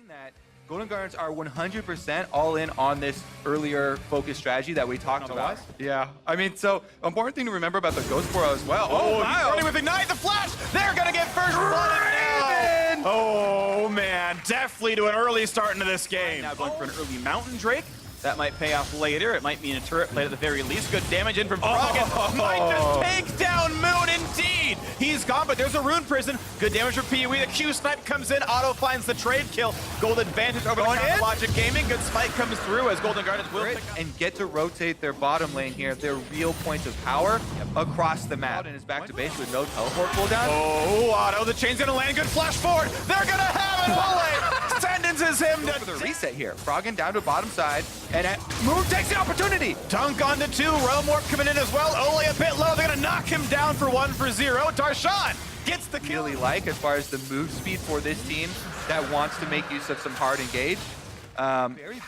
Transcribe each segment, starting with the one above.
That Golden Guardians are 100% all in on this earlier focus strategy that we talked about. Yeah, I mean, so important thing to remember about the Ghost Boro as well. Oh, he's running with Ignite the Flash. They're gonna get first blood. Oh man, definitely to an early start into this game. Now going for an early Mountain Drake. That might pay off later. It might mean a turret play at the very least. Good damage in from Froggen. Might just take down Moon indeed. He's gone, but there's a Rune Prison. Good damage from PoE. The Q snipe comes in. Auto finds the trade kill. Gold advantage over the Logic Gaming. Good spike comes through as Golden Guardians will pick up and get to rotate their bottom lane here. Their real points of power across the map. And is back to base with no teleport cooldown. Oh, Auto. The chain's gonna land. Good flash forward. They're gonna have it. Ole sentences him to for the reset here. Froggen down to bottom side. And Moon takes the opportunity. Dunk onto 2. Realm Warp coming in as well. Ole a bit low. They're going to knock him down for 1-0. Darshan gets the kill. Really like as far as the move speed for this team that wants to make use of some hard engage.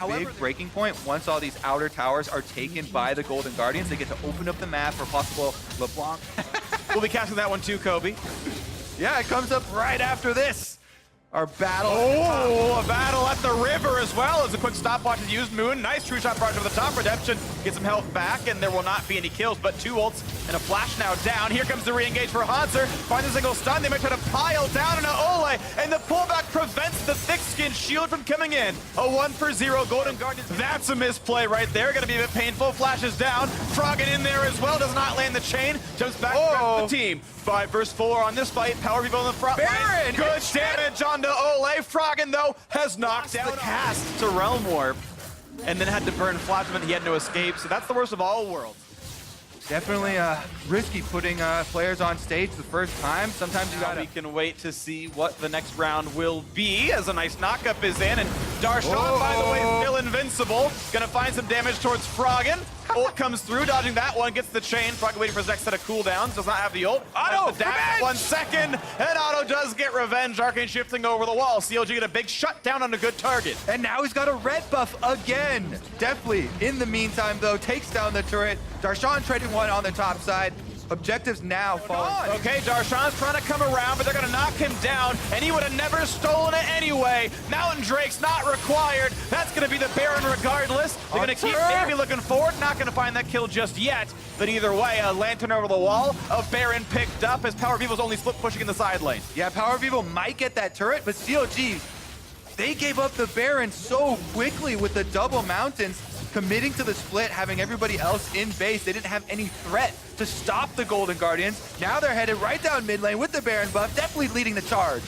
Big breaking point. Once all these outer towers are taken by the Golden Guardians, they get to open up the map for possible LeBlanc. We'll be casting that one too, Kobe. Yeah, it comes up right after this. Our battle. Oh, a battle at the river as well as a quick stopwatch is used. Moon, nice true shot barge over the top. Redemption gets some health back, and there will not be any kills, but 2 ults and a flash now down. Here comes the re-engage for Hanser. Finds a single stun. They might try to pile down into Ole, and the pullback prevents the thick-skinned shield from coming in. A 1-0 Golden Guardians. That's a misplay right there. Going to be a bit painful. Flashes down. Froggen in there as well. Does not land the chain. Jumps back to the team. 5 versus 4 on this fight. Power people in the front line. Good damage onto Ole. Froggen, though, has knocked down the cast to Realm Warp and then had to burn Flash, but he had no escape. So that's the worst of all worlds. Definitely risky putting players on stage the first time. Sometimes you gotta... We can wait to see what the next round will be as a nice knockup is in. And Darshan, by the way, still invincible. Gonna find some damage towards Froggen. Ult comes through, dodging that one, gets the chain. Froggen waiting for his next set of cooldowns. Does not have the ult. Auto, dash 1 second, and Auto does get revenge. Arcane shifting over the wall. CLG get a big shutdown on a good target. And now he's got a red buff again. Definitely. In the meantime, though, takes down the turret. Darshan trading one on the top side. Objectives now falling. Okay, Darshan's trying to come around, but they're going to knock him down, and he would have never stolen it anyway. Mountain Drake's not required. That's going to be the Baron regardless. They're going to keep maybe looking forward. Not going to find that kill just yet, but either way, a lantern over the wall. A Baron picked up as Power People's only split pushing in the side lane. Yeah, Power People might get that turret, but CLG, they gave up the Baron so quickly with the double mountains. Committing to the split, having everybody else in base. They didn't have any threat to stop the Golden Guardians. Now they're headed right down mid lane with the Baron buff, definitely leading the charge.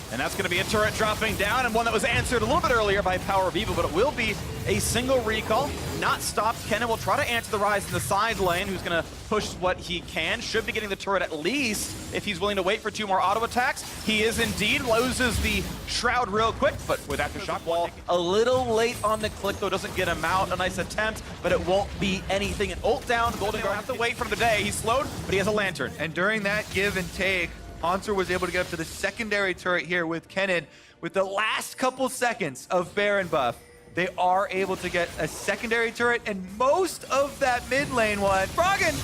And that's going to be a turret dropping down, and one that was answered a little bit earlier by Power of Evil, but it will be a single recall, not stopped. Kennen will try to answer the rise in the side lane, who's going to push what he can. Should be getting the turret at least if he's willing to wait for 2 more auto attacks. He is indeed, loses the Shroud real quick, but with Aftershock wall, a little late on the click, though, doesn't get him out. A nice attempt, but it won't be anything. An ult down, Golden Guard have to wait for the day. He's slowed, but he has a lantern. And during that give and take, Hanser was able to get up to the secondary turret here with Kennen. With the last couple seconds of Baron buff, they are able to get a secondary turret and most of that mid lane one. Froggen!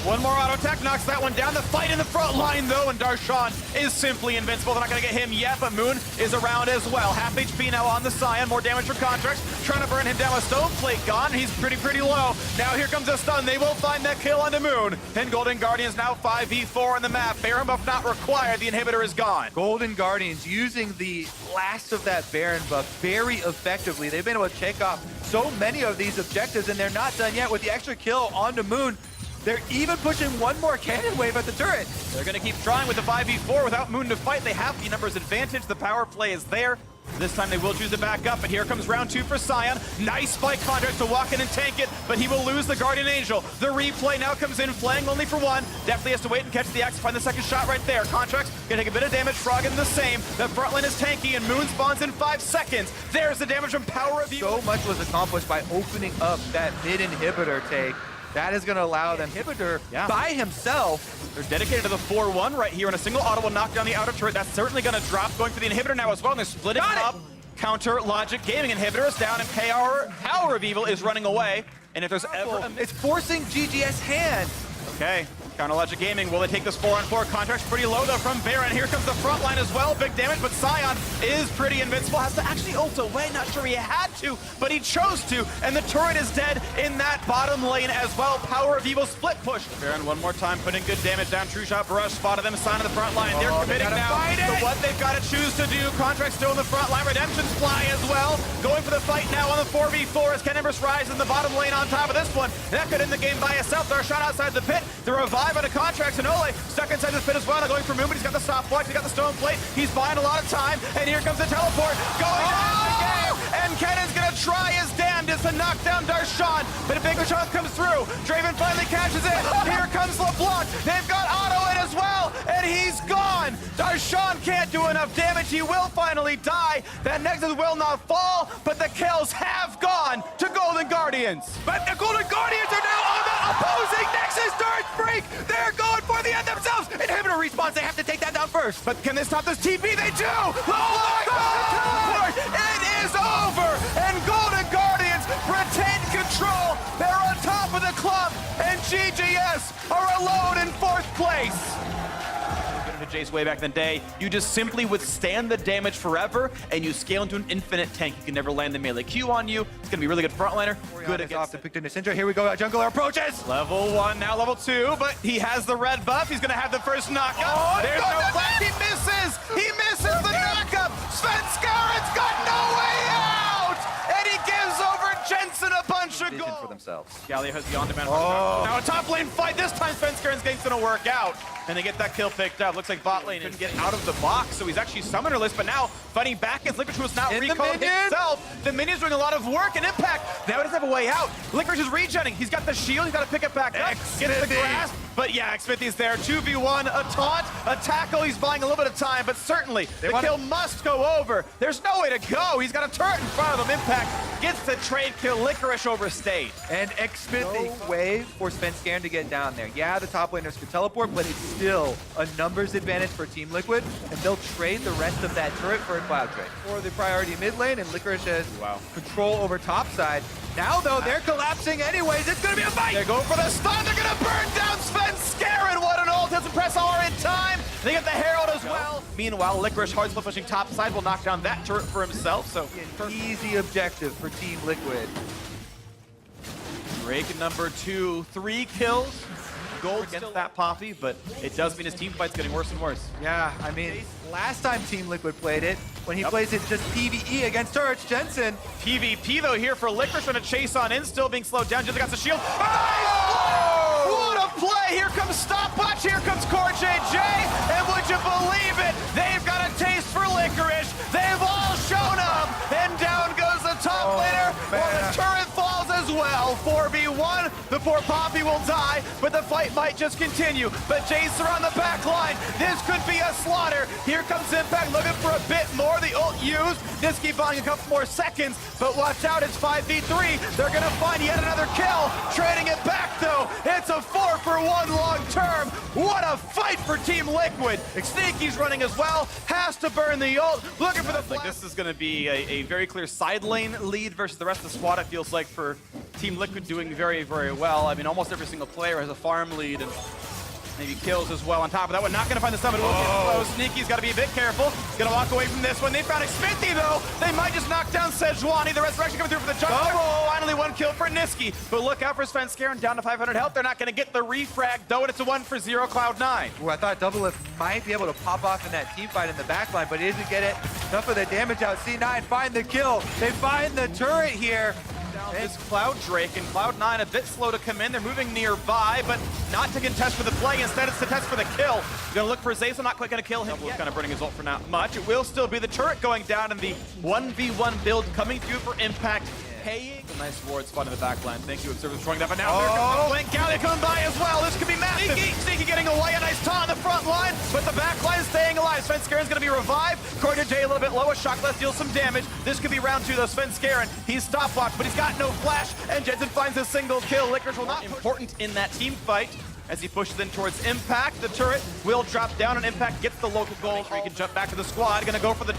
One more auto attack knocks that one down. The fight in the front line, though, and Darshan is simply invincible. They're not going to get him yet, but Moon is around as well. Half HP now on the Scion. More damage for Contracts. Trying to burn him down with Stone Plate gone. He's pretty low. Now here comes a stun. They will find that kill onto Moon. And Golden Guardians now 5v4 on the map. Baron buff not required. The inhibitor is gone. Golden Guardians using the last of that Baron buff very effectively. They've been able to check off so many of these objectives, and they're not done yet with the extra kill onto Moon. They're even pushing one more cannon wave at the turret. They're going to keep trying with the 5v4 without Moon to fight. They have the numbers advantage. The power play is there. This time they will choose to back up, but here comes round 2 for Scion. Nice spike Contract to walk in and tank it, but he will lose the Guardian Angel. The replay now comes in, flaying only for 1. Definitely has to wait and catch the axe, find the second shot right there. Contract's gonna take a bit of damage, Froggen the same. The front line is tanky, and Moon spawns in 5 seconds. There's the damage from Power of Evil. So much was accomplished by opening up that mid inhibitor take. That is going to allow them inhibitor by himself. They're dedicated to the 4-1 right here, and a single auto will knock down the outer turret. That's certainly going to drop, going for the inhibitor now as well, and they're splitting up. Counter Logic Gaming inhibitor is down, and Power of Evil is running away. And if there's ever... It's forcing GGS hand. Okay. Counterlogic Gaming, will they take this 4-on-4? Contract's pretty low though from Baron. Here comes the front line as well. Big damage, but Sion is pretty invincible. Has to actually ult away. Not sure he had to, but he chose to. And the turret is dead in that bottom lane as well. Power of Evil split push. Baron one more time putting good damage down. True shot barrage spotted them. Sion on the front line. They're committing now to what they've got to choose to do. Contract still in the front line. Redemption's fly as well. Going for the fight now on the 4v4 as Ken Embers rise in the bottom lane on top of this one. That could end the game by itself. They're shot outside the pit. The revive on a contract. And Ole stuck inside the pit as well. Now going for movement. He's got the stopwatch. He's got the stone plate. He's buying a lot of time. And here comes the teleport. Going down the game. And Ken is going to try his damnedest to knock down Darshan. But a bigger chance comes through. Draven finally catches it. Here comes LeBlanc. They've got Otto in as well. And he's gone. Darshan can't do enough damage. He will finally die. That Nexus will not fall. But the kills have gone to Golden Guardians. But the Golden Guardians are now on the opposing Nexus turret freak. They're going for the end themselves. Inhibitor respawns. They have to take that down first. But can they stop this TP? They do! Oh my God! It is over! And Golden Guardians retain control. They're on top of the club. And GGS are alone in 4th place. Jace way back in the day, you just simply withstand the damage forever, and you scale into an infinite tank. You can never land the melee Q on you. It's gonna be a really good frontliner. Good against the picked into Syndra. Here we go. Jungler approaches. Level 1, now level 2, but he has the red buff. He's gonna have the first knockup. Oh, there's no flash. He misses. He misses the knockup. Svenskaren's got no way out, and he gives over Jensen a bunch of gold for themselves. Galio has the on-demand. Now a top lane fight. This time Svenskaren's game's gonna work out. And they get that kill picked up. Looks like bot lane couldn't get out of the box, so he's actually summonerless, but now fighting back as Licorice was now recalled himself. The minion's doing a lot of work and impact. Now he doesn't have a way out. Licorice is regenning. He's got the shield. He's got to pick it back up. Gets the grasp. But yeah, Xmithy's there. 2v1, a taunt, a tackle. He's buying a little bit of time, but certainly the kill must go over. There's no way to go. He's got a turret in front of him. Impact gets the trade kill. Licorice overstayed. And Xmithy way for Svenskaren to get down there. Yeah, the top laners could teleport, but it's still a numbers advantage for Team Liquid, and they'll trade the rest of that turret for a cloud trade. For the priority mid lane, and Licorice has control over top side. Now, though, they're collapsing anyways. It's going to be a fight. They're going for the stun. They're going to burn down Svenskaren. What an ult. Doesn't press R in time. They get the Herald as well. Meanwhile, Licorice hard split pushing top side will knock down that turret for himself. So an easy objective for Team Liquid. Drake number 2, 3 kills. Gold against that Poppy, but it does mean his team fight's getting worse and worse. Yeah, I mean, last time Team Liquid played it, when he plays it just PvE against turrets, Jensen. PvP though here for Licorice trying to chase on in, still being slowed down. Jensen got the shield. Oh! What a play! Here comes Stopwatch, here comes Core JJ, and would you believe it? They've got a taste for Licorice. They've all shown up, and down goes the top laner, while the turret falls as well. 4v1, the poor Poppy will die, but the fight might just continue. But Jace are on the back line. This could be a slaughter. Here comes Impact looking for a bit more. The ult used. Nisqy buying a couple more seconds, but watch out, it's 5v3. They're gonna find yet another kill. Trading it back though. It's a 4-for-1 long term. What a fight for Team Liquid. Sneaky's running as well. Has to burn the ult. Looking for the flash. This is gonna be a very clear side lane lead versus the rest of the squad, it feels like, for Team Liquid doing very, very well. I mean, almost every single player has a farm lead and maybe kills as well on top of that one. Not going to find the summit. Sneaky's got to be a bit careful. He's going to walk away from this one. They found Xmithy, though. They might just knock down Sejuani. The resurrection coming through for the jungler. Finally, one kill for Nisqy. But look out for Svenskaren down to 500 health. They're not going to get the refrag, though, and it's a 1-for-0 Cloud9. Ooh, I thought Double Lift might be able to pop off in that team fight in the backline, but he doesn't get it. Enough of the damage out. C9 find the kill. They find the turret here. This Cloud Drake, and Cloud9 a bit slow to come in. They're moving nearby, but not to contest for the play. Instead, it's to test for the kill. Gonna look for Zazel, not quite gonna kill him. Kind of burning his ult for not much. It will still be the turret going down, and the 1v1 build coming through for Impact. Paying a nice ward spot in the backline. Thank you, Observer, throwing that. But now there comes the blink. Gallia coming by as well. This could be massive. Sneaky getting away. A nice taunt on the front line, but the back line staying alive. Svenskaren's going to be revived. Corridor J a little bit low. A Shockless deals some damage. This could be round 2 though. Svenskaren, he's stopwatch, but he's got no flash. And Jensen finds a single kill. Licorice will not important in that team fight. as he pushes in towards Impact. The turret will drop down, and Impact gets the local goal, so he can jump back to the squad. Gonna go for the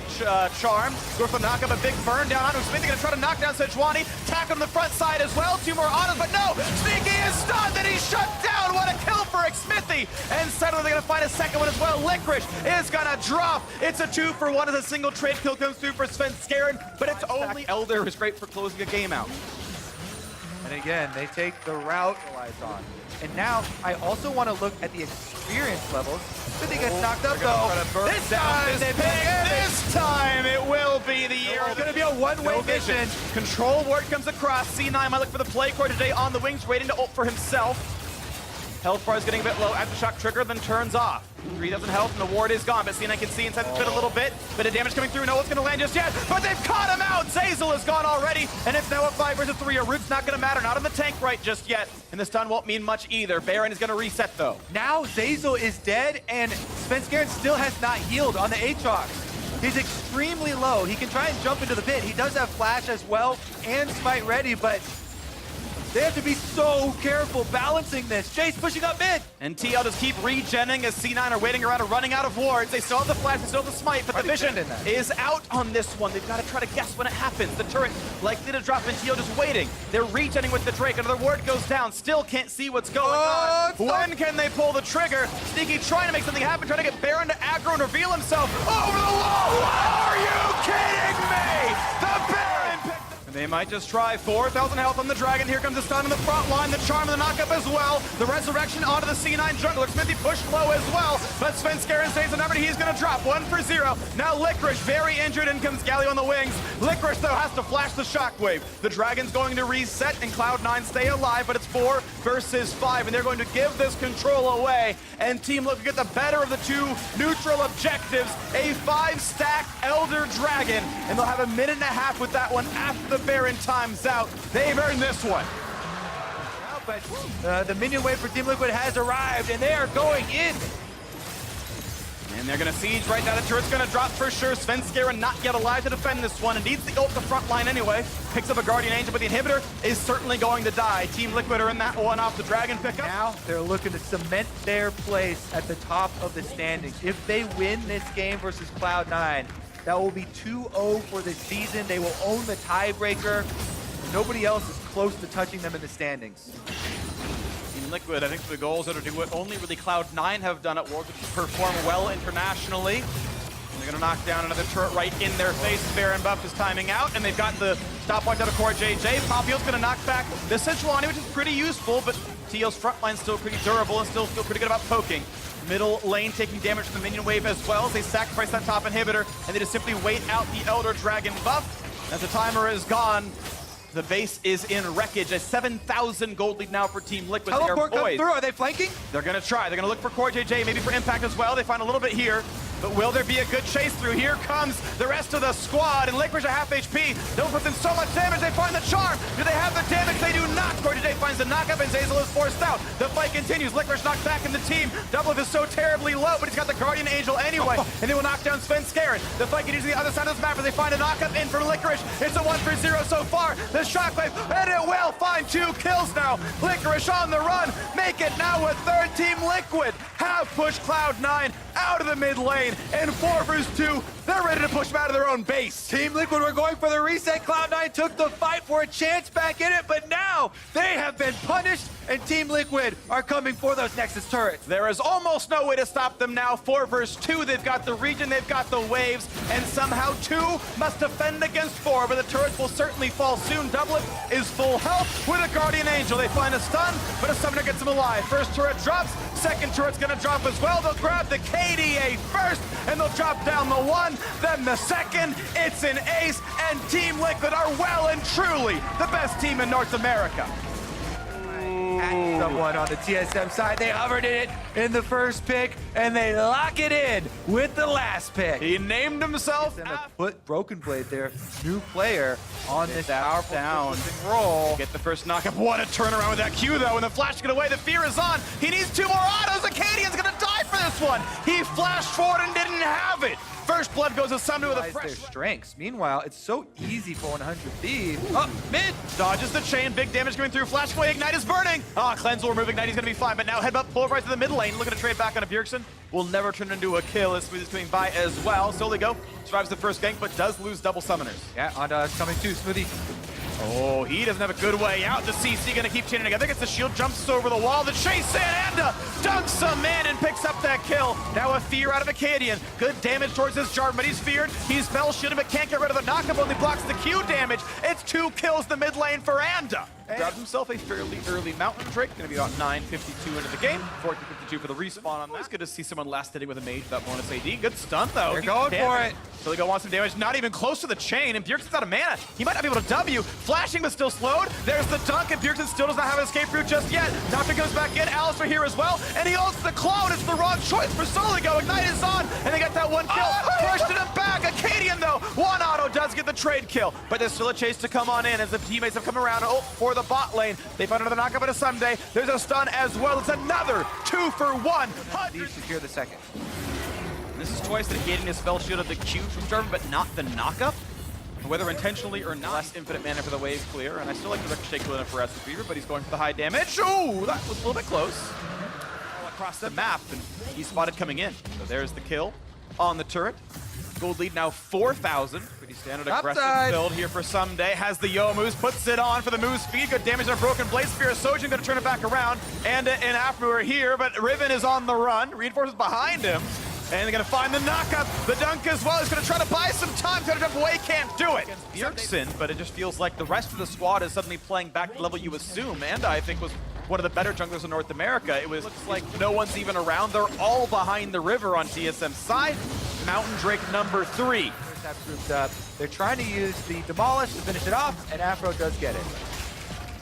charm, go for the knock up, a big burn down onto Smithy. Gonna try to knock down Sejuani, tack him on the front side as well. 2 more autos, but no! Sneaky is stunned, and he's shut down! What a kill for Smithy! And suddenly they're gonna find a second one as well. Licorice is gonna drop. It's a 2-for-1 as a single trade kill comes through for Svenskeren, but it's only Elder is great for closing a game out. And again, they take the route on. And now, I also want to look at the experience levels. Smithy gets knocked up though. This time, this time it will be the year. It's going to be a one-way mission. Control ward comes across. C9 might look for the play core today on the wings, waiting to ult for himself. Health bar is getting a bit low. Aftershock trigger, then turns off. 3,000 health, and the ward is gone, but C9 can see inside the pit a little bit. Bit of damage coming through. No one's going to land just yet, but they've caught him out. Zeyzal is gone already, and it's now a 5 versus 3. A root's not going to matter. Not on the tank right just yet, and the stun won't mean much either. Baron is going to reset, though. Now Zeyzal is dead, and Svenskeren still has not healed on the Aatrox. He's extremely low. He can try and jump into the pit. He does have flash as well, and smite ready, but they have to be so careful balancing this. Jace pushing up mid. And TL just keep regenning as C9 are waiting around and running out of wards. They still have the flash, they still have the smite, but the vision is out on this one. They've got to try to guess when it happens. The turret likely to drop, and TL just waiting. They're regenning with the Drake. Another ward goes down. Still can't see what's going on. When can they pull the trigger? Sneaky trying to make something happen, trying to get Baron to aggro and reveal himself over the wall. Are you kidding me? The Baron picked up. They might just try. 4,000 health on the Dragon. Here comes the stun on the front line. The charm and the knockup as well. The resurrection onto the C9 jungler. Smithy pushed low as well, but Svenskeren stays the number. He's going to drop 1 for 0. Now Licorice very injured. In comes Galio on the wings. Licorice, though, has to flash the shockwave. The Dragon's going to reset, and Cloud9 stay alive, but it's 4 versus 5, and they're going to give this control away. And Team Liquid get the better of the 2 neutral objectives. A 5-stack Elder Dragon, and they'll have a minute and a half with that one after the Baron times out. They've earned this one. But the minion wave for Team Liquid has arrived, and they are going in. And they're going to siege right now. The turret's going to drop for sure. Svenskeren not yet alive to defend this one. It needs the ult the front line anyway. Picks up a Guardian Angel, but the inhibitor is certainly going to die. Team Liquid are in that one off the Dragon pickup. Now they're looking to cement their place at the top of the standings. If they win this game versus Cloud9, that will be 2-0 for the season. They will own the tiebreaker. Nobody else is close to touching them in the standings. Team Liquid, I think the goals that are do what only really Cloud9 have done at Worlds, which is perform well internationally. And they're going to knock down another turret right in their face. Baron buff is timing out, and they've got the stopwatch out of Core JJ. Popio's going to knock back the Sejuani, which is pretty useful, but TL's front line's still pretty durable and still feel pretty good about poking. Middle lane taking damage from the minion wave as well as they sacrifice that top inhibitor, and they just simply wait out the Elder Dragon buff. As the timer is gone, the base is in wreckage. A 7,000 gold lead now for Team Liquid. Teleport come through. Are they flanking? They're going to try. They're going to look for Core JJ, maybe for Impact as well. They find a little bit here. But will there be a good chase through? Here comes the rest of the squad, and Licorice at half HP. Don't put them so much damage, they find the charm. Do they have the damage? They do not. Core JJ finds the knockup, and Zeyzal is forced out. The fight continues. Licorice knocked back in the team. Doublelift is so terribly low, but he's got the Guardian Angel anyway, and they will knock down Svenskeren. The fight continues on the other side of this map, as they find a knockup in for Licorice. It's a 1 for 0 so far. The shockwave, and it will find 2 kills now. Licorice on the run. Make it now with third. Team Liquid have pushed Cloud9 out of the mid lane, and 4 versus 2, they're ready to push them out of their own base. Team Liquid were going for the reset. Cloud9 took the fight for a chance back in it, but now they have been punished, and Team Liquid are coming for those Nexus turrets. There is almost no way to stop them now. 4 versus 2, they've got the region, they've got the waves, and somehow 2 must defend against 4, but the turrets will certainly fall soon. Doublelift is full health with a Guardian Angel. They find a stun, but a summoner gets him alive. First turret drops, second turret's gonna drop as well. They'll grab the KDA first, and they'll drop down the 1, then the second. It's an ace, and Team Liquid are well and truly the best team in North America. At someone on the TSM side, they hovered it in the first pick, and they lock it in with the last pick. He named himself. Put Broken Blade, their new player, on this powerful down roll. Get the first knockup. What a turnaround with that Q, though. And the flash get away. The fear is on. He needs 2 more autos. Acadian's going to die for this one. He flashed forward and didn't have it. First blood goes to Sumner with a Realize fresh their strengths. Meanwhile, it's so easy for 100 Thieves. Up mid. dodges the chain, big damage coming through. Flash away, Ignite is burning. Cleanse will remove Ignite, he's gonna be fine. But now headbutt pulverize to the mid lane, looking to trade back on a Bjergsen. Will never turn into a kill as Smooth is coming by as well. Soligo survives the first gank, but does lose double summoners. Yeah, Onda coming too. Smoothie. Oh, he doesn't have a good way out. The CC gonna keep chaining together. Gets the shield, jumps over the wall. The chase in, and dunks him in and picks up that kill. Now a fear out of Acadian. Good damage towards his Jarvan, but he's feared. He's spell shielded, but can't get rid of the knockup. Only blocks the Q damage. It's 2 kills the mid lane for Anda. Grabbed himself a fairly early Mountain Drake. Gonna be about 9:52 into the game. 14:52 for the respawn on that. It's good to see someone last hitting with a mage without bonus AD. Good stun though. They're going for it. Soligo wants some damage. Not even close to the chain, and Bjergsen's out of mana. He might not be able to W. Flashing, but still slowed. There's the dunk, and Bjergsen still does not have an escape route just yet. Doctor comes back in. Alistair here as well, and he ults the Cloud. It's the wrong choice for Soligo. Ignite is on, and they get that one kill. Pushed him back. Acadian though, one auto does get the trade kill, but there's still a chase to come on in as the teammates have come around for the bot lane. They found another knockup at a Sunday. There's a stun as well. It's another 2 for 1. Thieves secure the second. This is twice that Acadian has spell shielded the Q from Jarvan, but not the knockup. Whether intentionally or not, less infinite mana for the wave clear, and I still like the ricochet cool enough for Esper Fever, but he's going for the high damage. Ooh, that was a little bit close. All across the map, and he's spotted coming in. So there's the kill on the turret. Gold lead now 4,000. Pretty standard aggressive build here for Someday. Has the Youmu's, puts it on for the Moose speed. Good damage on a broken Blade Spear. Sojin gonna turn it back around. And Afro are here, but Riven is on the run. Reinforcements behind him. And they're gonna find the knockup. The dunk as well. He's gonna try to buy some time. Try to jump away, can't do it. Bjergsen, but it just feels like the rest of the squad is suddenly playing back to the level you assume. And I think was one of the better junglers in North America. It looks like no one's even around. They're all behind the river on TSM's side. Mountain Drake number 3. First half grouped up. They're trying to use the Demolish to finish it off, and Afro does get it.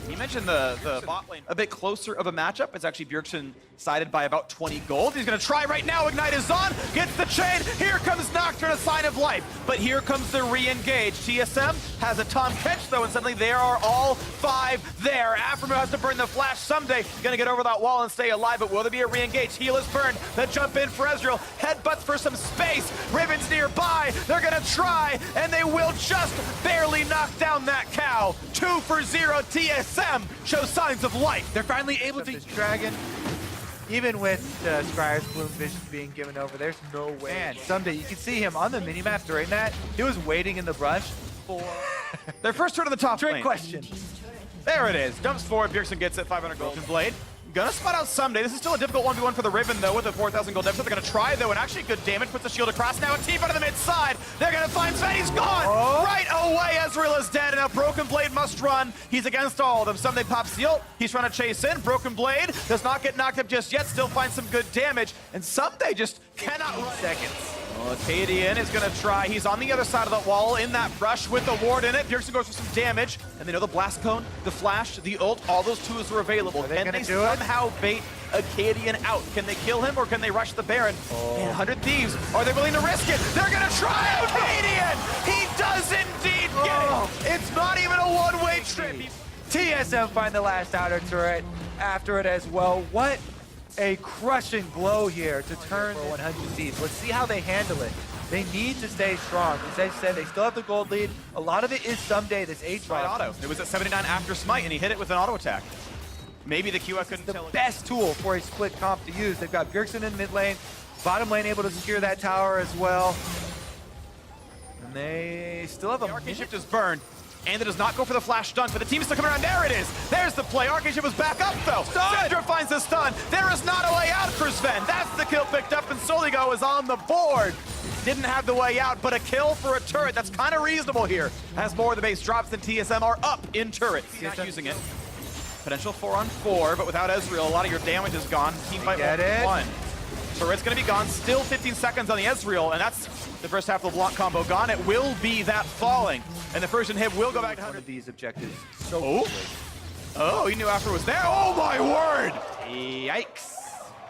He mentioned the bot lane a bit closer of a matchup. It's actually Bjergsen sided by about 20 gold. He's going to try right now. Ignite is on. Gets the chain. Here comes Nocturne, a sign of life. But here comes the re-engage. TSM has a Tom catch, though, and suddenly there are all 5 there. Afro has to burn the flash someday. Going to get over that wall and stay alive, but will there be a re-engage? Heal is burned. The jump in for Ezreal. Headbutts for some space. Riven's nearby. They're going to try, and they will just barely knock down that cow. 2 for 0 TSM shows signs of life. They're finally able to this dragon. Even with Scryer's Bloom Vision being given over, there's no way. Man, someday you can see him on the minimap during that. He was waiting in the brush for their first turn on the top trick lane. question. There it is. Dumps forward. Bjergsen gets it. 500 gold. Blade. Gonna spot out Someday. This is still a difficult 1v1 for the Riven, though, with a 4,000 gold deficit. They're gonna try, though, and actually good damage. Puts the shield across. Now a team out of the mid side. They're gonna find Sven. He's gone. Right away. Ezreal is dead, and now Broken Blade must run. He's against all of them. Someday pops the ult. He's trying to chase in. Broken Blade does not get knocked up just yet. Still finds some good damage, and Someday just cannot run. Seconds. Well, Acadian is going to try. He's on the other side of the wall in that brush with the ward in it. Bjergsen goes for some damage, and they know the Blast Cone, the Flash, the ult, all those tools are available. Can they somehow bait Acadian out? Can they kill him, or can they rush the Baron? And 100 Thieves, are they willing to risk it? They're going to try Acadian! He does indeed get it! It's not even a one-way trip. TSM find the last outer turret after it as well. What a crushing blow here to turn for 100 Thieves. Let's see how they handle it. They need to stay strong. As I said, they still have the gold lead. A lot of it is Someday, this H-Rod auto. It was at 79 after Smite, and he hit it with an auto attack. Maybe the QF couldn't tell. The best tool for a split comp to use. They've got Bjergsen in mid lane, bottom lane able to secure that tower as well. And they still have a Arcane Shift is burned. And it does not go for the flash stun, but the team is still coming around. There it is. There's the play. Arcane Shift was back up, though. Syndra finds the stun. There is not a way out for Sven. That's the kill picked up, and Soligo is on the board. Didn't have the way out, but a kill for a turret. That's kind of reasonable here. As more of the base drops than TSM are up in turret. He's not using it. Potential 4-on-4, but without Ezreal, a lot of your damage is gone. Team fight 1-1. Turret's going to be gone. Still 15 seconds on the Ezreal, and that's the first half of the block combo gone. It will be that falling, and the first inhib will go back to 100. One of these objectives so quickly. Oh, he knew Afro was there. Oh my word! Yikes.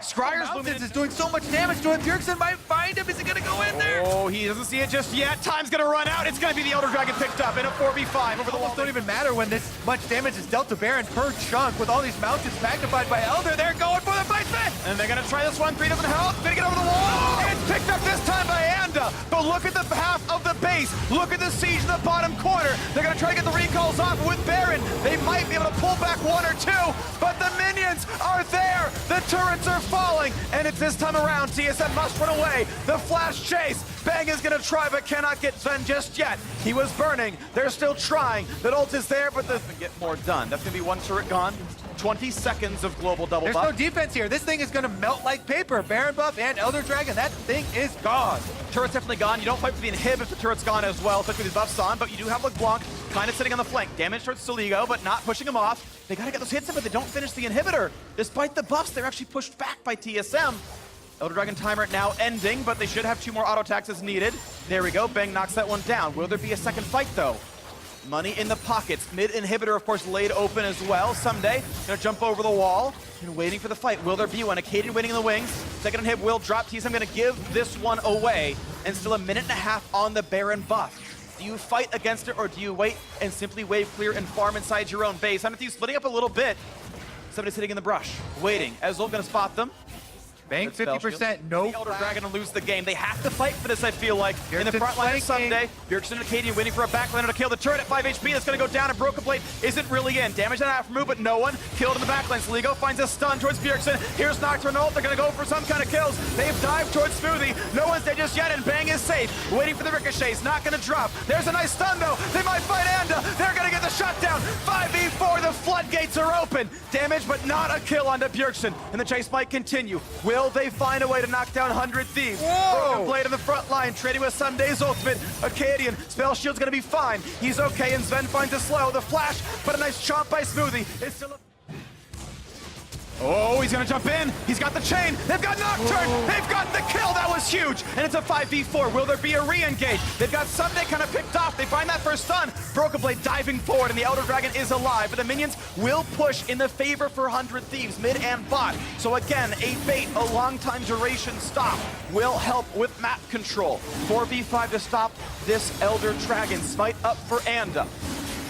Scryer's Mountains is doing so much damage to him. Bjergsen might find him. Is he going to go in there? Oh, he doesn't see it just yet. Time's going to run out. It's going to be the Elder Dragon picked up in a 4v5 over the wall. Don't even matter when this much damage is dealt to Baron per chunk with all these mountains magnified by Elder. They're going for the fight back. And they're going to try this one. 3 doesn't help. Going to get over the wall. It's picked up this time by Anda. Anda, but look at the half of the base. Look at the siege in the bottom corner. They're gonna try to get the recalls off with Baron. They might be able to pull back one or two, but the minions are there. The turrets are falling, and it's this time around. TSM must run away. The flash chase. Bang is gonna try, but cannot get Sven just yet. He was burning. They're still trying. The ult is there, but doesn't get more done. That's gonna be one turret gone. 20 seconds of global double There's buff. no defense here. This thing is going to melt like paper. Baron buff and Elder Dragon, that thing is gone. Turret's definitely gone. You don't fight for the inhib if the turret's gone as well, especially with these buffs on, but you do have LeBlanc kind of sitting on the flank. Damage towards Soligo, but not pushing him off. They gotta get those hits in, but they don't finish the inhibitor. Despite the buffs, they're actually pushed back by TSM. Elder Dragon timer now ending, but they should have 2 more auto attacks as needed. There we go. Bang knocks that one down. Will there be a second fight, though? Money in the pockets. Mid inhibitor, of course, laid open as well. Someday, gonna jump over the wall and waiting for the fight. Will there be one? Acadian waiting in the wings. Second inhib will drop. TSM gonna give this one away. And still a minute and a half on the Baron buff. Do you fight against it, or do you wait and simply wave clear and farm inside your own base? I'm with you splitting up a little bit. Somebody's sitting in the brush, waiting. Ezreal gonna spot them. Bang 50%, no. The Elder Dragon to lose the game. They have to fight for this, I feel like. In the front line someday. Bjergsen and Acadian waiting for a backlaner to kill the turret at 5 HP. That's going to go down, and Broken Blade isn't really in. Damage on half move, but no one killed in the backline. Soligo finds a stun towards Bjergsen. Here's Nocturnal. They're going to go for some kind of kills. They've dived towards Smoothie. No one's dead just yet, and Bang is safe. Waiting for the ricochets. Not going to drop. There's a nice stun, though. They might fight Anda. They're going to get the shutdown. 5v4. The floodgates are open. Damage, but not a kill onto Bjergsen. And the chase might continue. Will they find a way to knock down 100 Thieves? Broken Blade on the front line, trading with Sunday's ultimate. Acadian, spell shield's gonna be fine. He's okay, and Sven finds a slow. The flash, but a nice chomp by Smoothie. It's still a... Oh, he's gonna jump in. He's got the chain. They've got Nocturne. They've got the kill. That was huge. And it's a 5v4. Will there be a re-engage? They've got Sunday kind of picked off. They find that first stun. Broken Blade diving forward, and the Elder Dragon is alive. But the minions will push in the favor for 100 Thieves, mid and bot. So again, a bait, a long time duration stop will help with map control. 4v5 to stop this Elder Dragon. Smite up for Anda.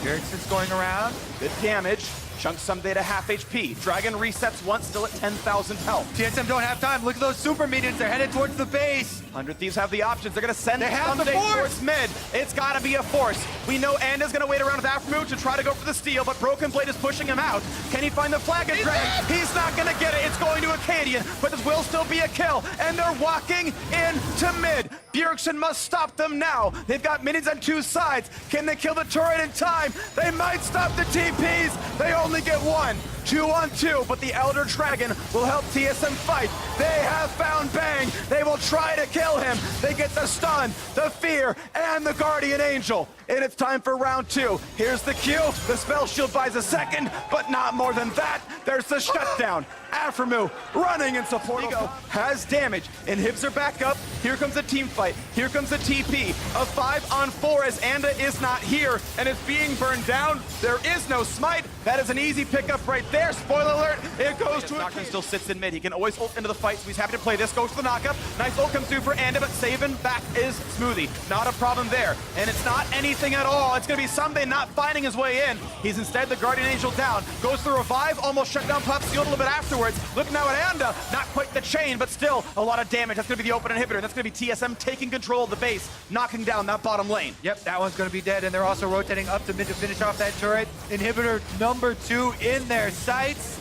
Bjergsen's going around. Good damage. Chunk someday to half HP. Dragon resets once, still at 10,000 health. TSM don't have time. Look at those super minions. They're headed towards the base. 100 Thieves have the options. They're going to send the someday force. towards mid. It's got to be a force. We know Anda's going to wait around with Aftermove to try to go for the steal, but Broken Blade is pushing him out. Can he find the flag and drag? He's not going to get it. It's going to Acadian, but this will still be a kill, and they're walking into mid. Bjergsen must stop them now. They've got minions on 2 sides. Can they kill the turret in time? They might stop the TPs. They only get 1. 2-on-2, but the Elder Dragon will help TSM fight. They have found Bang. They will try to kill him. They get the stun, the fear, and the Guardian Angel. And it's time for round 2. Here's the Q. The spell shield buys a second, but not more than that. There's the shutdown. Aphromu running in support. Has damage. Inhibs are back up. Here comes the team fight. Here comes the TP. A 5-on-4 as Anda is not here and is being burned down. There is no smite. That is an easy pickup right there. Spoiler alert. It goes to Nocturne. Still sits in mid. He can always ult into the fight, so he's happy to play this. Goes to the knockup. Nice ult comes through for Anda, but saving back is Smoothie. Not a problem there. And it's not anything at all. It's going to be Someday not finding his way in. He's instead the Guardian Angel down. Goes to revive. Almost shut down Pop Sealed a little bit afterwards. Look now at Anda. Not quite the chain, but still a lot of damage. That's going to be the open inhibitor. That's going to be TSM taking control of the base, knocking down that bottom lane. Yep, that one's going to be dead, and they're also rotating up to mid to finish off that turret. Inhibitor number 2 in their sights.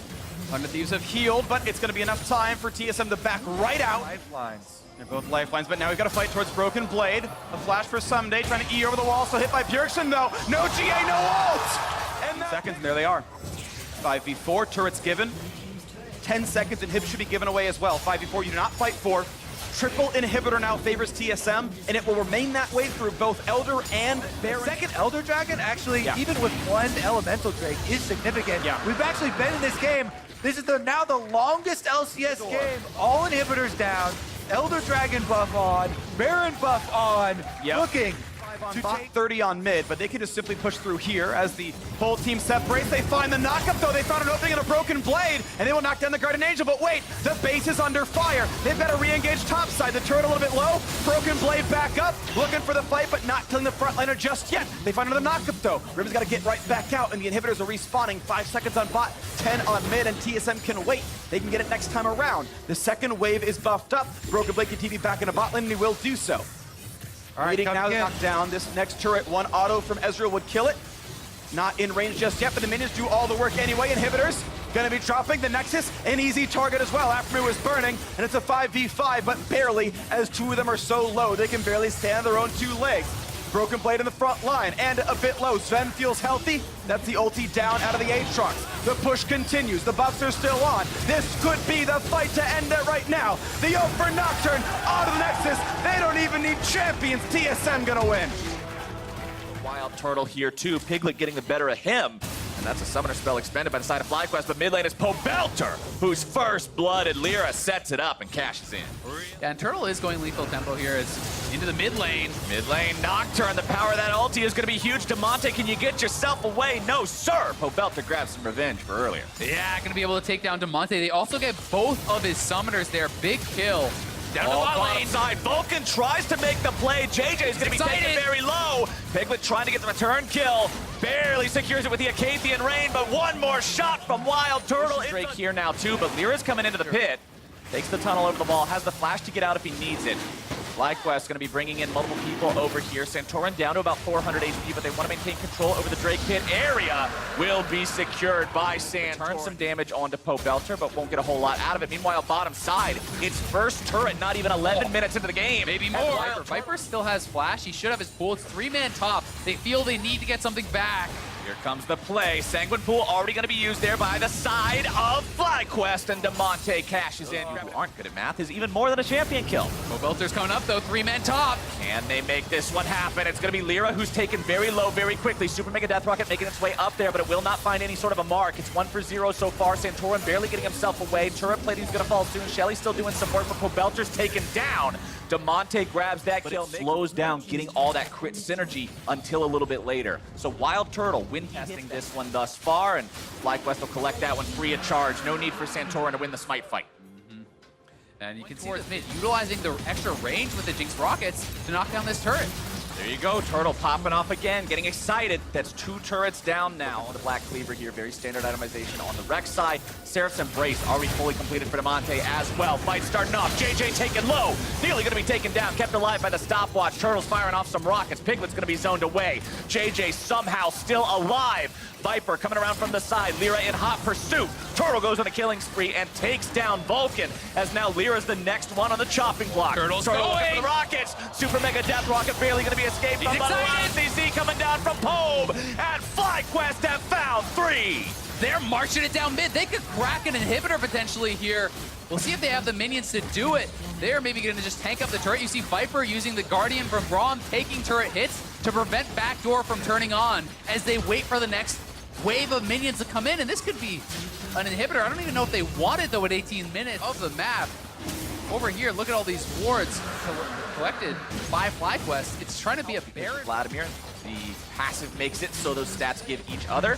100 Thieves have healed, but it's going to be enough time for TSM to back right out. Lifelines. They're both lifelines, but now we've got to fight towards Broken Blade. A flash for Someday, trying to E over the wall, so hit by Bjergsen though. No GA, no ult! And seconds, and there they are. 5v4, turrets given. 10 seconds, inhib should be given away as well. 5v4, you do not fight for. Triple inhibitor now favors TSM, and it will remain that way through both Elder and Baron. Second Elder Dragon, actually, even with one Elemental Drake, is significant. Yeah. We've actually been in this game. This is now the longest LCS game. All inhibitors down, Elder Dragon buff on, Baron buff on, looking on bot, 30 on mid, but they can just simply push through here as the whole team separates. They find the knockup, though. They found an opening in a Broken Blade, and they will knock down the Guardian Angel. But wait, the base is under fire. They've got to re-engage topside. The turret a little bit low. Broken Blade back up, looking for the fight, but not killing the frontliner just yet. They find another knockup, though. Riven's got to get right back out, and the inhibitors are respawning. 5 seconds on bot, 10 on mid, and TSM can wait. They can get it next time around. The second wave is buffed up. Broken Blade can TP back into bot lane, and he will do so. All right, Leading now coming in. knocked down. This next turret, one auto from Ezreal would kill it. Not in range just yet, but the minions do all the work anyway. Inhibitors gonna be dropping. The Nexus, an easy target as well. Aphromoo is burning, and it's a 5v5, but barely, as two of them are so low. They can barely stand on their own two legs. Broken Blade in the front line, and a bit low. Sven feels healthy. That's the ulti down out of the Aatrox. The push continues. The buffs are still on. This could be the fight to end it right now. The ult for Nocturne onto the Nexus. They don't even need champions. TSM gonna win. Wild Turtle here too. Piglet getting the better of him. And that's a summoner spell expended by the side of FlyQuest, but mid lane is Pobelter, whose first blood and Lyra sets it up and cashes in. Yeah, and Turtle is going lethal tempo here. It's into the mid lane. Mid lane Nocturne, the power of that ulti is going to be huge. Demonte, can you get yourself away? No, sir. Pobelter grabs some revenge for earlier. Yeah, going to be able to take down Demonte. They also get both of his summoners there. Big kill. Down to the bottom lane. Side. Vulcan tries to make the play. JJ is going to be taken very low. Piglet trying to get the return kill. Barely secures it with the Acathian Rain, but one more shot from Wild Turtle. Drake here now too, but Lyra's coming into the pit. Takes the tunnel over the wall, has the flash to get out if he needs it. FlyQuest going to be bringing in multiple people over here. Santorin down to about 400 HP, but they want to maintain control over the Drake pit area. Will be secured by Santorin. Turn some damage onto Pobelter, but won't get a whole lot out of it. Meanwhile, bottom side, its first turret, not even 11 minutes into the game. Maybe more. Viper still has flash. He should have his pool. It's 3-man top. They feel they need to get something back. Here comes the play. Sanguine Pool already going to be used there by the side of FlyQuest, and Demonte cashes in. Who aren't good at math is even more than a champion kill. Pobelter's coming up though, 3-man top. Can they make this one happen? It's going to be Lyra, who's taken very low very quickly. Super Mega Death Rocket making its way up there, but it will not find any sort of a mark. It's 1 for 0 so far. Santorin barely getting himself away. Turret plating's going to fall soon. Shelly's still doing some work, but Pobelter's taken down. Demonte grabs that kill, slows down getting all that crit synergy until a little bit later. So Wild Turtle win testing this one thus far, and FlyQuest will collect that one free of charge. No need for Santorin to win the smite fight. And you can see towards mid, utilizing the extra range with the Jinx rockets to knock down this turret. There you go, Turtle popping off again, getting excited. That's 2 turrets down now on the Black Cleaver here. Very standard itemization on the Rex side. Seraph's Embrace already fully completed for Demonte as well. Fight starting off. JJ taken low. Nearly going to be taken down. Kept alive by the stopwatch. Turtle's firing off some rockets. Piglet's going to be zoned away. JJ somehow still alive. Viper coming around from the side. Lyra in hot pursuit. Turtle goes on a killing spree and takes down Vulcan, as now Lyra's the next one on the chopping block. Turtle's going going. for the rockets. Super Mega Death Rocket barely going to be escaped from CC coming down from Pobe, and FlyQuest have found 3. They're marching it down mid. They could crack an inhibitor potentially here. We'll see if they have the minions to do it. They're maybe going to just tank up the turret. You see Viper using the Guardian from Braum, taking turret hits to prevent backdoor from turning on as they wait for the next wave of minions to come in. And this could be an inhibitor. I don't even know if they want it though at 18 minutes of the map. Over here, look at all these wards collected by FlyQuest. It's trying to be a Baron. Vladimir, the passive makes it so those stats give each other.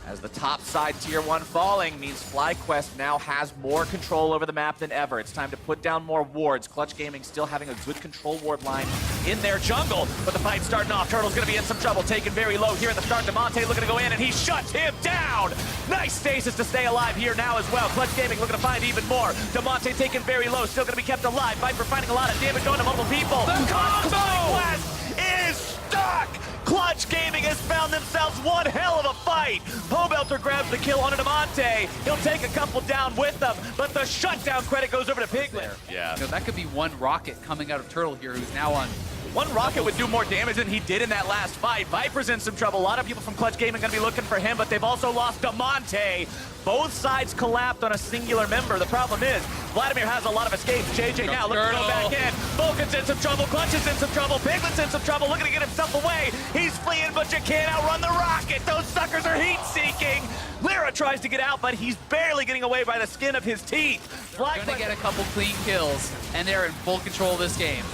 As the top side tier 1 falling means FlyQuest now has more control over the map than ever. It's time to put down more wards. Clutch Gaming still having a good control ward line in their jungle, but the fight's starting off. Turtle's gonna be in some trouble, taken very low here at the start. Demonte looking to go in, and he shuts him down. Nice stasis to stay alive here now as well. Clutch Gaming looking to find even more. Demonte taken very low, still gonna be kept alive. Viper finding a lot of damage going to multiple people. The combo! FlyQuest is stuck. Clutch Gaming has found themselves one hell of a fight. Pobelter grabs the kill on Demonte. He'll take a couple down with them, but the shutdown credit goes over to Piglet. Yeah. You know, that could be one rocket coming out of Turtle here, who's now on. One rocket would do more damage than he did in that last fight. Viper's in some trouble. A lot of people from Clutch Gaming are going to be looking for him, but they've also lost Demonte. Both sides collapsed on a singular member. The problem is, Vladimir has a lot of escapes. JJ now looking to go back in. Vulcan's in some trouble. Clutch is in some trouble. Piglet's in some trouble. Looking to get himself away. He's fleeing, but you can't outrun the rocket. Those suckers are heat-seeking. Lyra tries to get out, but he's barely getting away by the skin of his teeth. They're going to get a couple clean kills, and they're in full control of this game.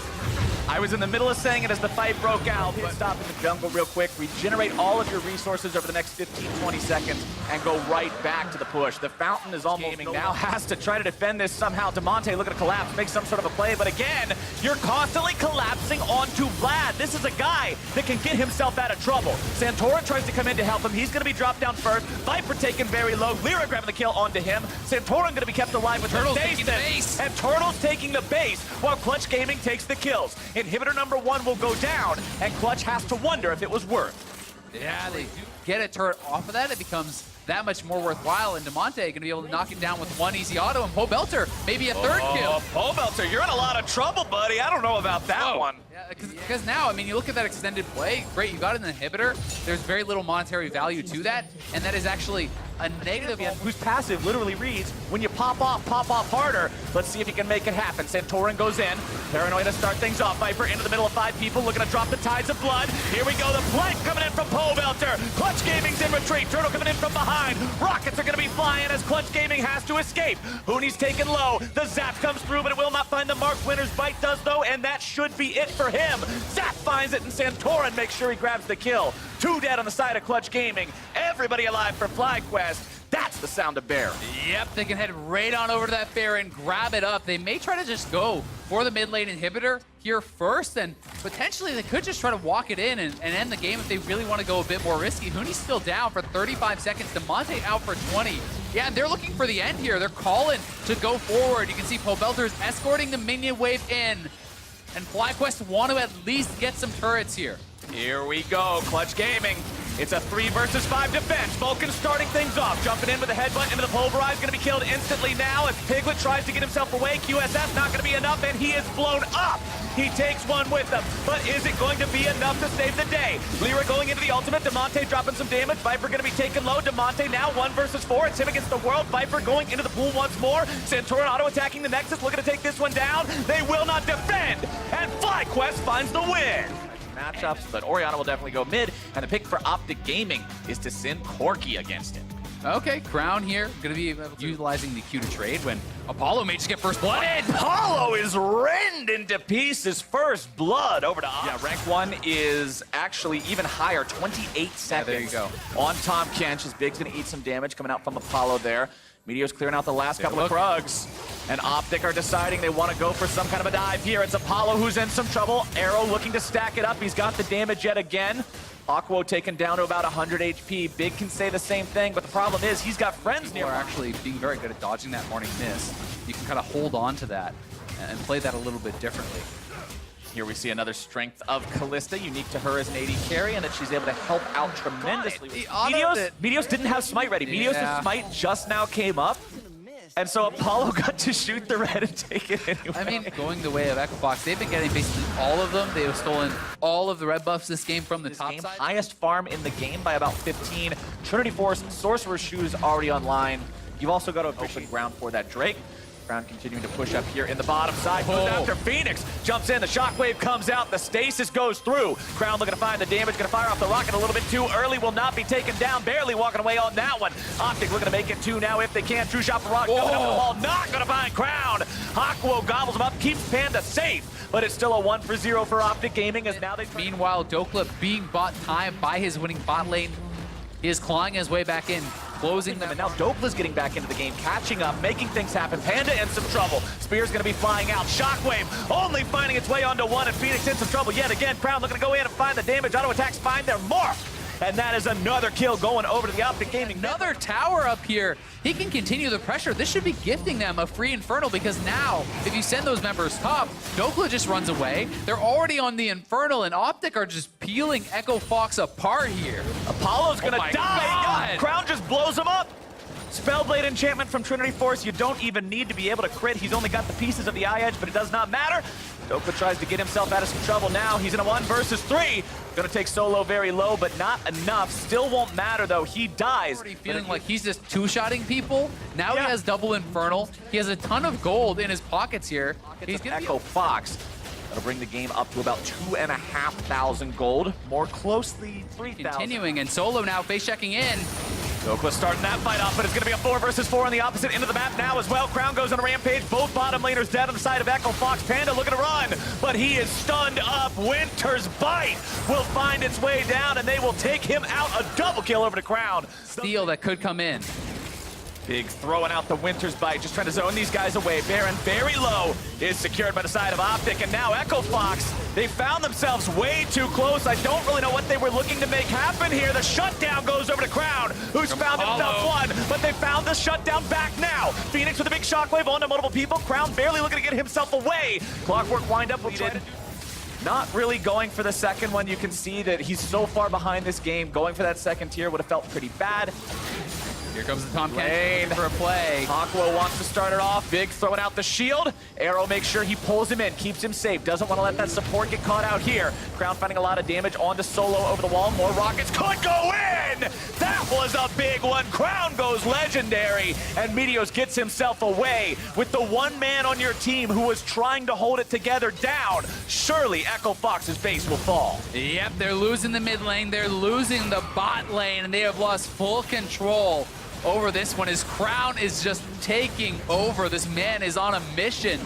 I was in the middle of saying it as the fight broke out. But stop in the jungle real quick. Regenerate all of your resources over the next 15-20 seconds and go right back to the push. The fountain is almost now has to try to defend this somehow. Demonte looking to collapse, make some sort of a play, but again, you're constantly collapsing onto Vlad. This is a guy that can get himself out of trouble. Santorin tries to come in to help him. He's going to be dropped down first. Viper taken very low. Lyra grabbing the kill onto him. Santorin going to be kept alive with Turtle's her taking the base. And Turtle's taking the base while Clutch Gaming takes the kills. Inhibitor number 1 will go down, and Clutch has to wonder if it was worth. Yeah, they do get a turret off of that. It becomes that much more worthwhile, and Demonte going to be able to knock it down with one easy auto, and Pobelter maybe a third kill. Pobelter, you're in a lot of trouble, buddy. I don't know about that one. Yeah, because now, I mean, you look at that extended play, great, you got an inhibitor. There's very little monetary value to that, and that is actually a negative. Whose passive literally reads, when you pop off harder. Let's see if he can make it happen. Santorin goes in. Paranoid to start things off. Viper into the middle of 5 people, looking to drop the tides of blood. Here we go, the flank coming in from Pobelter. Clutch Gaming's in retreat. Turtle coming in from behind. Rockets are going to be flying as Clutch Gaming has to escape. Hooney's taken low. The zap comes through, but it will not find the mark. Winner's Bite does, though, and that should be it for him. Zap finds it, and Santorin makes sure he grabs the kill. 2 dead on the side of Clutch Gaming. Everybody alive for FlyQuest. That's the sound of Baron. Yep, they can head right on over to that Baron, grab it up. They may try to just go for the mid lane inhibitor here first, and potentially they could just try to walk it in and end the game if they really want to go a bit more risky. Hooney's still down for 35 seconds. Demonte out for 20. Yeah, and they're looking for the end here. They're calling to go forward. You can see Pobelter's escorting the minion wave in, and FlyQuest want to at least get some turrets here. Here we go, Clutch Gaming. It's a 3 versus 5 defense. Vulcan starting things off, jumping in with a headbutt into the Pulverize, gonna be killed instantly now as Piglet tries to get himself away. QSS not gonna be enough, and he is blown up. He takes one with him, but is it going to be enough to save the day? Lyra going into the ultimate, Demonte dropping some damage. Viper gonna be taken low. Demonte now 1 versus 4. It's him against the world. Viper going into the pool once more. Santorin auto attacking the Nexus, looking to take this one down. They will not defend, and FlyQuest finds the win. Matchups, but Orianna will definitely go mid, and the pick for Optic Gaming is to send Corki against him. Okay, Crown here, gonna be utilizing the Q to trade when Apollo may just get first blood. Apollo is rend into pieces. First blood over to Optic. Yeah, rank 1 is actually even higher, 28 seconds. Yeah, there you go. On Tom Kench, his Big's gonna eat some damage coming out from Apollo there. Meteor's clearing out the last couple of Krugs. And Optic are deciding they want to go for some kind of a dive here. It's Apollo who's in some trouble. Arrow looking to stack it up. He's got the damage yet again. Aquo taken down to about 100 HP. Big can say the same thing, but the problem is he's got friends near him. him. Are actually being very good at dodging that morning miss. You can kind of hold on to that and play that a little bit differently. Here we see another strength of Kalista, unique to her as an AD carry, and that she's able to help out tremendously. Meteos didn't have Smite ready. Meteos' Smite just now came up, and so Apollo got to shoot the red and take it anyway. I mean, going the way of Echo Fox, they've been getting basically all of them. They have stolen all of the red buffs this game from the top side. Highest farm in the game by about 15. Trinity Force, Sorcerer's Shoes already online. You've also got to open ground for that Drake. Crown continuing to push up here in the bottom side. Goes after Phoenix. Jumps in. The shockwave comes out. The stasis goes through. Crown looking to find the damage. Going to fire off the rocket a little bit too early. Will not be taken down. Barely walking away on that one. Optic looking to make it 2 now if they can. True shot for rock coming up the wall. Not going to find Crown. Aquo gobbles him up. Keeps Panda safe. But it's still a 1 for 0 for Optic Gaming as now they... Meanwhile, Dokla being bought time by his winning bot lane. He is clawing his way back in, closing them. And now Dokla's getting back into the game, catching up, making things happen. Panda in some trouble. Spear's going to be flying out. Shockwave only finding its way onto 1, and Phoenix in some trouble yet again. Crown looking to go in and find the damage. Auto attacks find their mark. And that is another kill going over to the Optic Gaming. Another tower up here. He can continue the pressure. This should be gifting them a free Infernal, because now, if you send those members top, Dokla just runs away. They're already on the Infernal, and Optic are just peeling Echo Fox apart here. Apollo's gonna die. Crown just blows him up. Spellblade enchantment from Trinity Force. You don't even need to be able to crit. He's only got the pieces of the eye edge, but it does not matter. Dokla tries to get himself out of some trouble now. He's in a 1 versus 3. Gonna take solo very low, but not enough. Still won't matter though. He dies. Already feeling like he's just two-shotting people. Now he has double Infernal. He has a ton of gold in his pockets here. He's gonna Echo Fox. That'll bring the game up to about 2,500 gold. More closely 3,000. Continuing, and Solo now face-checking in. Dokla starting that fight off, but it's going to be a 4 versus 4 on the opposite end of the map now as well. Crown goes on a rampage. Both bottom laners dead on the side of Echo Fox. Panda looking to run, but he is stunned up. Winter's Bite will find its way down, and they will take him out. A double kill over to Crown. Steal that could come in. Big throwing out the Winter's Bite, just trying to zone these guys away. Baron very low is secured by the side of Optic, and now Echo Fox, they found themselves way too close. I don't really know what they were looking to make happen here. The shutdown goes over to Crown, who's found himself 1, but they found the shutdown back now. Phoenix with a big shockwave onto multiple people. Crown barely looking to get himself away. Clockwork wind up will try to do... Not really going for the second one. You can see that he's so far behind this game. Going for that second tier would have felt pretty bad. Here comes the Tom Lane Kennedy for a play. Aqua wants to start it off. Big throwing out the shield. Arrow makes sure he pulls him in, keeps him safe. Doesn't want to let that support get caught out here. Crown finding a lot of damage onto Solo over the wall. More rockets could go in! That was a big one. Crown goes legendary. And Meteos gets himself away with the one man on your team who was trying to hold it together down. Surely Echo Fox's base will fall. Yep, they're losing the mid lane. They're losing the bot lane, and they have lost full control over this one. His Crown is just taking over. This man is on a mission,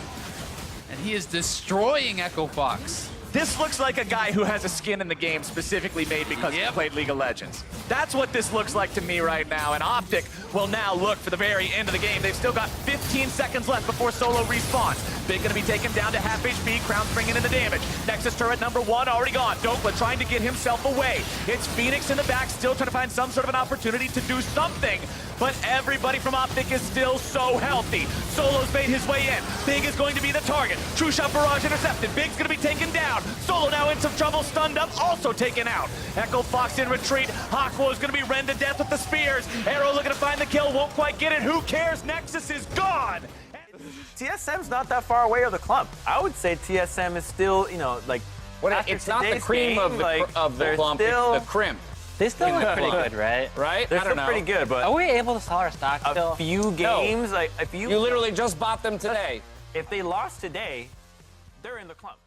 and he is destroying Echo Fox. This looks like a guy who has a skin in the game specifically made because he played League of Legends. That's what this looks like to me right now, and Optic will now look for the very end of the game. They've still got 15 seconds left before Solo respawns. Big gonna be taken down to half HP, Crown's bringing in the damage. Nexus turret number 1 already gone. Dokla trying to get himself away. It's Phoenix in the back, still trying to find some sort of an opportunity to do something. But everybody from Optic is still so healthy. Solo's made his way in. Big is going to be the target. True Shot Barrage intercepted. Big's gonna be taken down. Solo now in some trouble, stunned up, also taken out. Echo Fox in retreat. Aqua is gonna be rend to death with the spears. Arrow looking to find the kill, won't quite get it. Who cares? Nexus is gone. TSM's not that far away of the clump. I would say TSM is still, you know, like, it's not the cream of the clump, still, it's the crimp. They still look pretty good, right? Right? They're I don't still know. pretty good, but Are we able to sell our stock still? a few games, like, if You literally just bought them today. if they lost today, they're in the clump.